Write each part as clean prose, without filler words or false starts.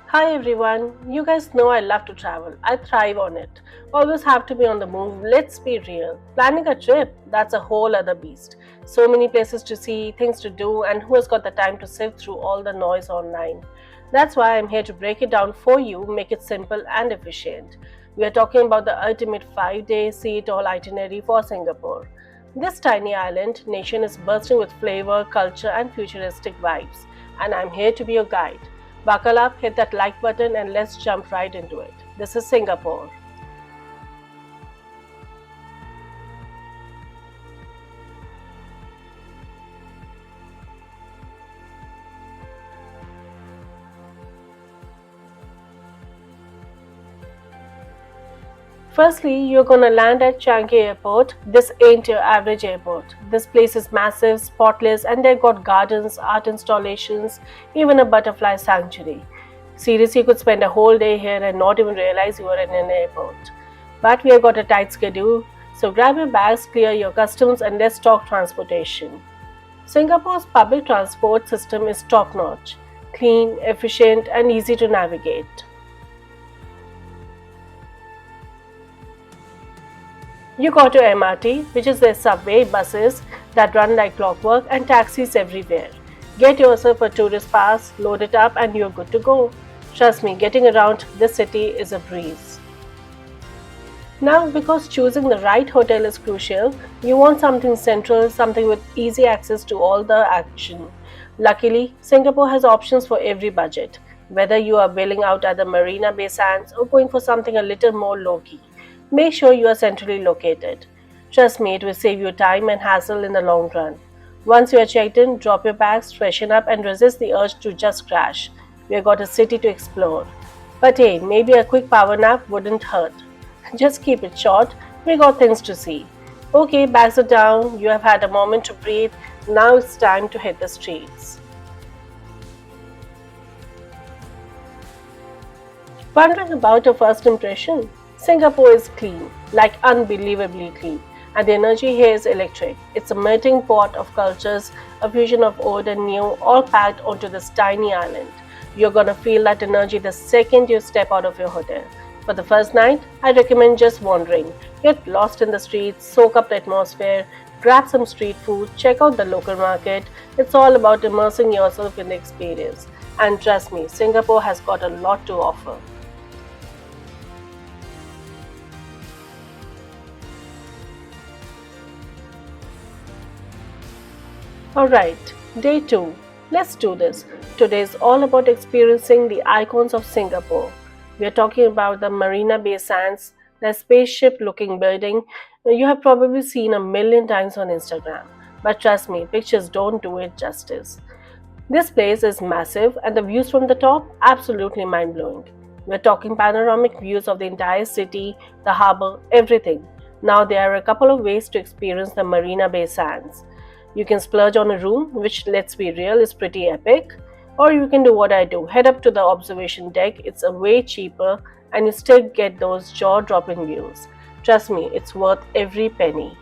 Hi everyone, you guys know I love to travel. I thrive on it. Always have to be on the move. Let's be real. Planning a trip, that's a whole other beast. So many places to see, things to do, and who has got the time to sift through all the noise online? That's why I'm here to break it down for you, make it simple and efficient. We are talking about the ultimate 5-day see-it-all itinerary for Singapore. This tiny island nation is bursting with flavor, culture, and futuristic vibes, and I'm here to be your guide. Buckle up, hit that like button, and let's jump right into it. This is Singapore. Firstly, you're gonna land at Changi Airport. This ain't your average airport. This place is massive, spotless, and they've got gardens, art installations, even a butterfly sanctuary. Seriously, you could spend a whole day here and not even realize you are in an airport. But we have got a tight schedule, so grab your bags, clear your customs, and let's talk transportation. Singapore's public transport system is top-notch, clean, efficient, and easy to navigate. You got your MRT, which is the subway buses that run like clockwork, and taxis everywhere. Get yourself a tourist pass, load it up, and you're good to go. Trust me, getting around this city is a breeze. Now, because choosing the right hotel is crucial, you want something central, something with easy access to all the action. Luckily, Singapore has options for every budget, whether you are bailing out at the Marina Bay Sands or going for something a little more low-key. Make sure you are centrally located. Trust me, it will save you time and hassle in the long run. Once you are checked in, drop your bags, freshen up, and resist the urge to just crash. We have got a city to explore. But hey, maybe a quick power nap wouldn't hurt. Just keep it short, we got things to see. Okay, bags are down, you have had a moment to breathe, now it's time to hit the streets. Wondering about your first impression? Singapore is clean, like unbelievably clean, and the energy here is electric. It's a melting pot of cultures, a fusion of old and new, all packed onto this tiny island. You're gonna feel that energy the second you step out of your hotel. For the first night, I recommend just wandering. Get lost in the streets, soak up the atmosphere, grab some street food, check out the local market. It's all about immersing yourself in the experience. And trust me, Singapore has got a lot to offer. Alright, day 2. Let's do this. Today is all about experiencing the icons of Singapore. We are talking about the Marina Bay Sands, the spaceship looking building you have probably seen a million times on Instagram. But trust me, pictures don't do it justice. This place is massive and the views from the top absolutely mind-blowing. We are talking panoramic views of the entire city, the harbour, everything. Now there are a couple of ways to experience the Marina Bay Sands. You can splurge on a room, which let's be real is pretty epic, or you can do what I do, head up to the observation deck. It's a way cheaper and you still get those jaw-dropping views. Trust me, it's worth every penny.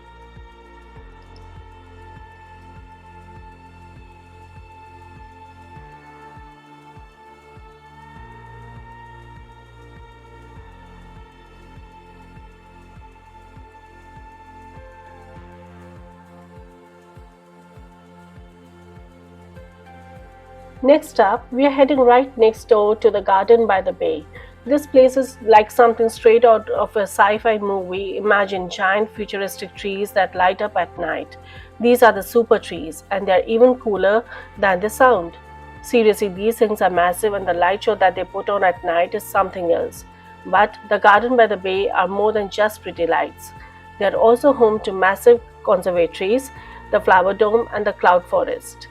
Next up, we are heading right next door to the Garden by the Bay. This place is like something straight out of a sci-fi movie. Imagine giant futuristic trees that light up at night. These are the super trees, and they are even cooler than they sound. Seriously, these things are massive, and the light show that they put on at night is something else. But the Garden by the Bay are more than just pretty lights. They are also home to massive conservatories, the Flower Dome, and the Cloud Forest.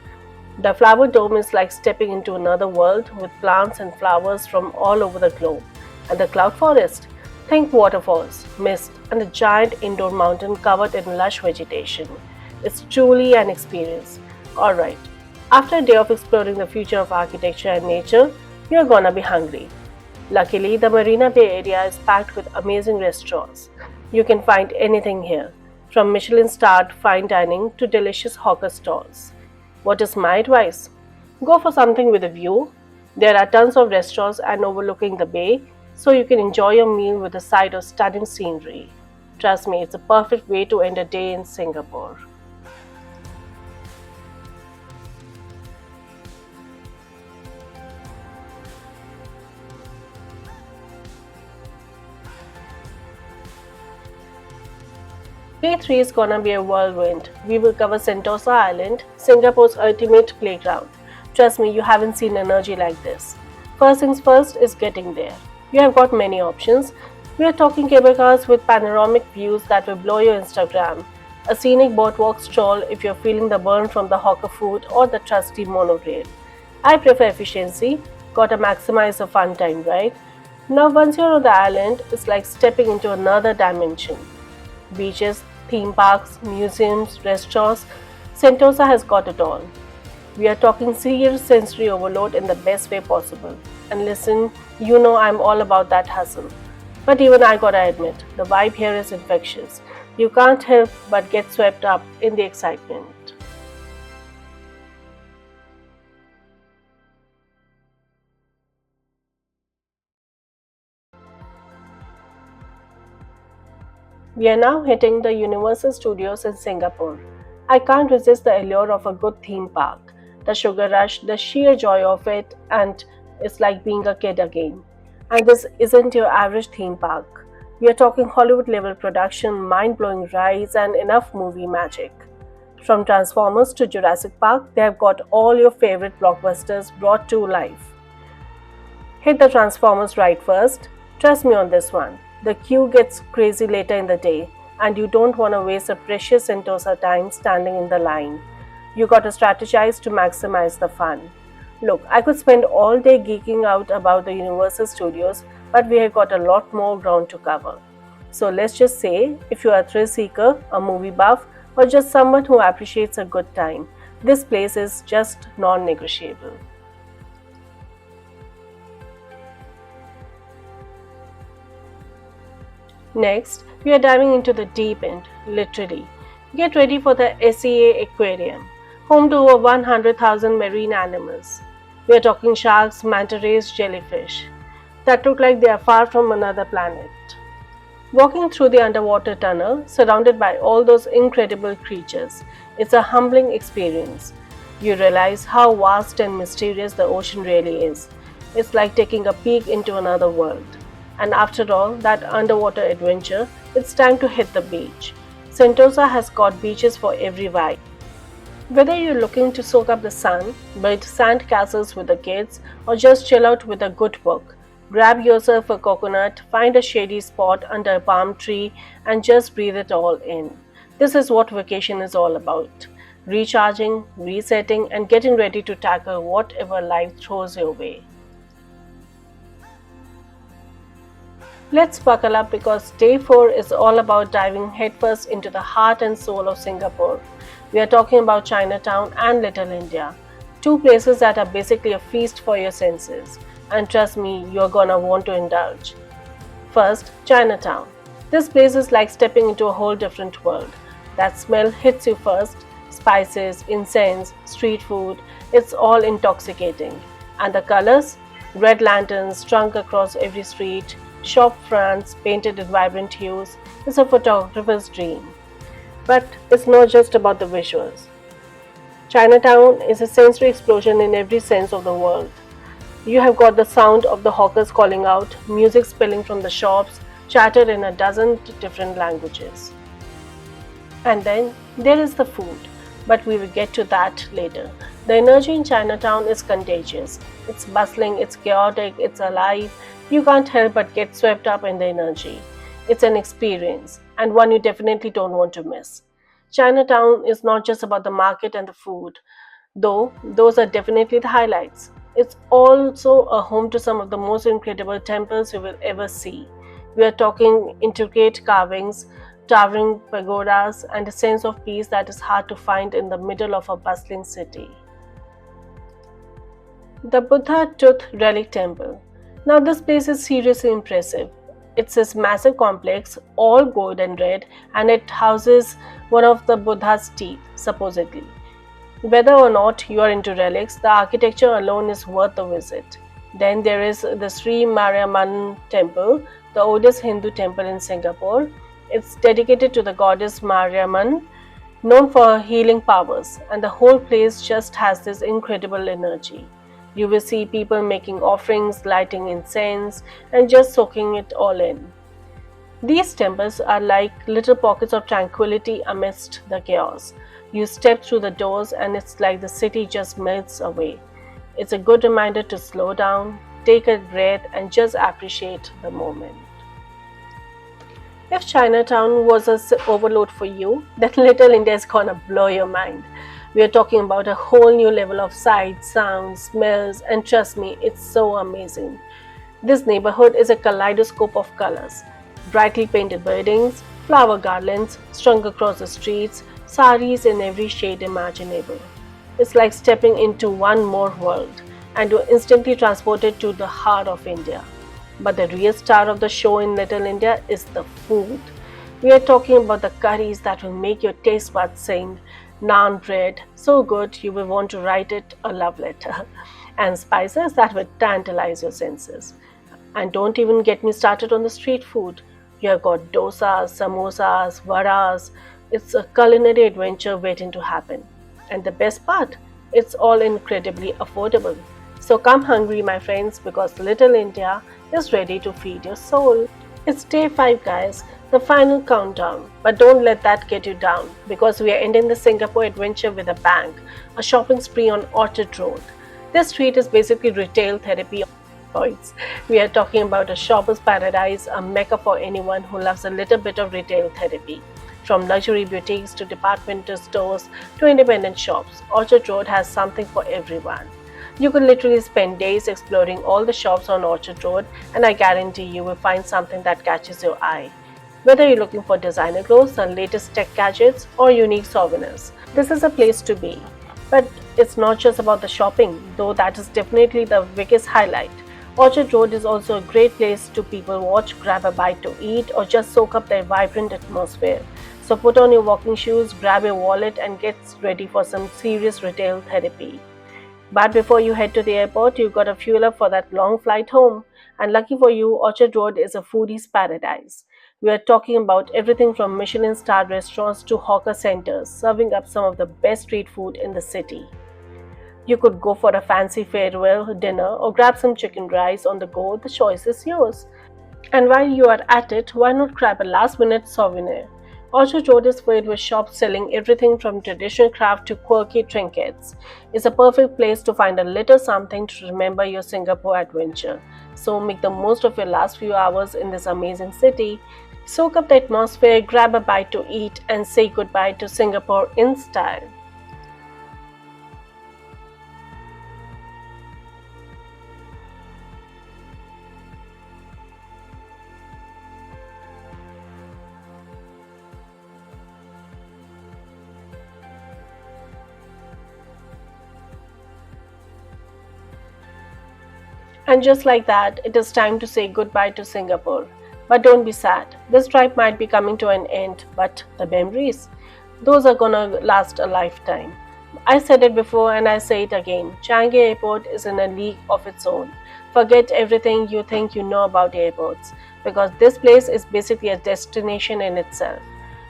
The Flower Dome is like stepping into another world with plants and flowers from all over the globe. And the Cloud Forest? Think waterfalls, mist, and a giant indoor mountain covered in lush vegetation. It's truly an experience. Alright, after a day of exploring the future of architecture and nature, you're gonna be hungry. Luckily, the Marina Bay area is packed with amazing restaurants. You can find anything here, from Michelin-starred fine dining to delicious hawker stalls. What is my advice? Go for something with a view. There are tons of restaurants and overlooking the bay, so you can enjoy your meal with a sight of stunning scenery. Trust me, it's a perfect way to end a day in Singapore. Day 3 is gonna be a whirlwind. We will cover Sentosa Island, Singapore's ultimate playground. Trust me, you haven't seen energy like this. First things first is getting there. You have got many options. We are talking cable cars with panoramic views that will blow your Instagram, a scenic boardwalk stroll if you're feeling the burn from the hawker food, or the trusty monorail. I prefer efficiency, gotta maximize the fun time, right? Now, once you're on the island, it's like stepping into another dimension. Beaches, theme parks, museums, restaurants, Sentosa has got it all. We are talking serious sensory overload in the best way possible. And listen, you know I'm all about that hustle. But even I gotta admit, the vibe here is infectious. You can't help but get swept up in the excitement. We are now hitting the Universal Studios in Singapore. I can't resist the allure of a good theme park. The sugar rush, the sheer joy of it, and it's like being a kid again. And this isn't your average theme park. We are talking Hollywood level production, mind blowing rides, and enough movie magic. From Transformers to Jurassic Park, they have got all your favorite blockbusters brought to life. Hit the Transformers ride first. Trust me on this one. The queue gets crazy later in the day, and you don't want to waste a precious Sentosa time standing in the line. You gotta strategize to maximize the fun. Look, I could spend all day geeking out about the Universal Studios, but we have got a lot more ground to cover. So let's just say, if you are a thrill seeker, a movie buff, or just someone who appreciates a good time, this place is just non-negotiable. Next, we are diving into the deep end, literally. Get ready for the S.E.A. Aquarium, home to over 100,000 marine animals. We are talking sharks, manta rays, jellyfish that look like they are far from another planet. Walking through the underwater tunnel, surrounded by all those incredible creatures, it's a humbling experience. You realize how vast and mysterious the ocean really is. It's like taking a peek into another world. And after all that underwater adventure, it's time to hit the beach. Sentosa has got beaches for every vibe. Whether you're looking to soak up the sun, build sand castles with the kids, or just chill out with a good book, grab yourself a coconut, find a shady spot under a palm tree, and just breathe it all in. This is what vacation is all about. Recharging, resetting, and getting ready to tackle whatever life throws your way. Let's buckle up because day 4 is all about diving headfirst into the heart and soul of Singapore. We are talking about Chinatown and Little India, two places that are basically a feast for your senses. And trust me, you're gonna want to indulge. First, Chinatown. This place is like stepping into a whole different world. That smell hits you first, spices, incense, street food, it's all intoxicating. And the colors? Red lanterns strung across every street, shop fronts painted in vibrant hues, is a photographer's dream. But it's not just about the visuals. Chinatown is a sensory explosion in every sense of the word. You have got the sound of the hawkers calling out, music spilling from the shops, chattered in a dozen different languages. And then there is the food, but we will get to that later. The energy in Chinatown is contagious. It's bustling, it's chaotic, it's alive. You can't help but get swept up in the energy. It's an experience, and one you definitely don't want to miss. Chinatown is not just about the market and the food, though those are definitely the highlights. It's also a home to some of the most incredible temples you will ever see. We are talking intricate carvings, towering pagodas, and a sense of peace that is hard to find in the middle of a bustling city. The Buddha Tooth Relic Temple. Now, this place is seriously impressive. It's this massive complex, all gold and red, and it houses one of the Buddha's teeth, supposedly. Whether or not you are into relics, the architecture alone is worth a visit. Then there is the Sri Mariamman Temple, the oldest Hindu temple in Singapore. It's dedicated to the goddess Mariamman, known for her healing powers, and the whole place just has this incredible energy. You will see people making offerings, lighting incense, and just soaking it all in. These temples are like little pockets of tranquility amidst the chaos. You step through the doors, and it's like the city just melts away. It's a good reminder to slow down, take a breath, and just appreciate the moment. If Chinatown was a overload for you, then Little India is gonna blow your mind. We are talking about a whole new level of sights, sounds, smells, and trust me, it's so amazing. This neighborhood is a kaleidoscope of colors. Brightly painted buildings, flower garlands strung across the streets, saris in every shade imaginable. It's like stepping into one more world, and you're instantly transported to the heart of India. But the real star of the show in Little India is the food. We are talking about the curries that will make your taste buds sing, naan bread, so good you will want to write it a love letter, and spices that will tantalize your senses. And don't even get me started on the street food. You have got dosas, samosas, vadas. It's a culinary adventure waiting to happen. And the best part, it's all incredibly affordable. So come hungry, my friends, because Little India is ready to feed your soul. It's day 5, guys, the final countdown. But don't let that get you down, because we are ending the Singapore adventure with a bang, a shopping spree on Orchard Road. This street is basically retail therapy. We are talking about a shopper's paradise, a mecca for anyone who loves a little bit of retail therapy. From luxury boutiques to departmental stores to independent shops, Orchard Road has something for everyone. You could literally spend days exploring all the shops on Orchard Road, and I guarantee you will find something that catches your eye. Whether you're looking for designer clothes, the latest tech gadgets, or unique souvenirs, this is a place to be. But it's not just about the shopping, though that is definitely the biggest highlight. Orchard Road is also a great place to people watch, grab a bite to eat, or just soak up their vibrant atmosphere. So put on your walking shoes, grab your wallet, and get ready for some serious retail therapy. But before you head to the airport, you've got to fuel up for that long flight home. And lucky for you, Orchard Road is a foodie's paradise. We are talking about everything from Michelin-starred restaurants to hawker centers, serving up some of the best street food in the city. You could go for a fancy farewell dinner or grab some chicken rice on the go. The choice is yours. And while you are at it, why not grab a last-minute souvenir? Orchard Road is filled with shops selling everything from traditional craft to quirky trinkets. It's a perfect place to find a little something to remember your Singapore adventure. So make the most of your last few hours in this amazing city. Soak up the atmosphere, grab a bite to eat, and say goodbye to Singapore in style. And just like that, it is time to say goodbye to Singapore. But don't be sad. This trip might be coming to an end, but the memories, those are gonna last a lifetime. I said it before and I say it again. Changi Airport is in a league of its own. Forget everything you think you know about airports, because this place is basically a destination in itself.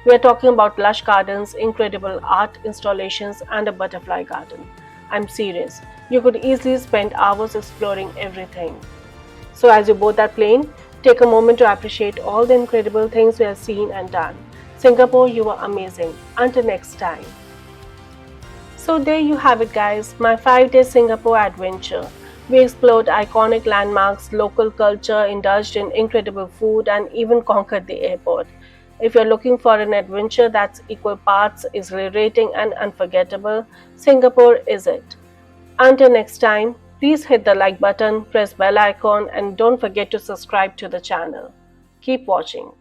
We are talking about lush gardens, incredible art installations, and a butterfly garden. I'm serious. You could easily spend hours exploring everything. So as you board that plane, take a moment to appreciate all the incredible things we have seen and done. Singapore, you are amazing. Until next time. So there you have it, guys, my 5-day Singapore adventure. We explored iconic landmarks, local culture, indulged in incredible food, and even conquered the airport. If you're looking for an adventure that's equal parts exhilarating and unforgettable, Singapore is it. Until next time, please hit the like button, press bell icon, and don't forget to subscribe to the channel. Keep watching.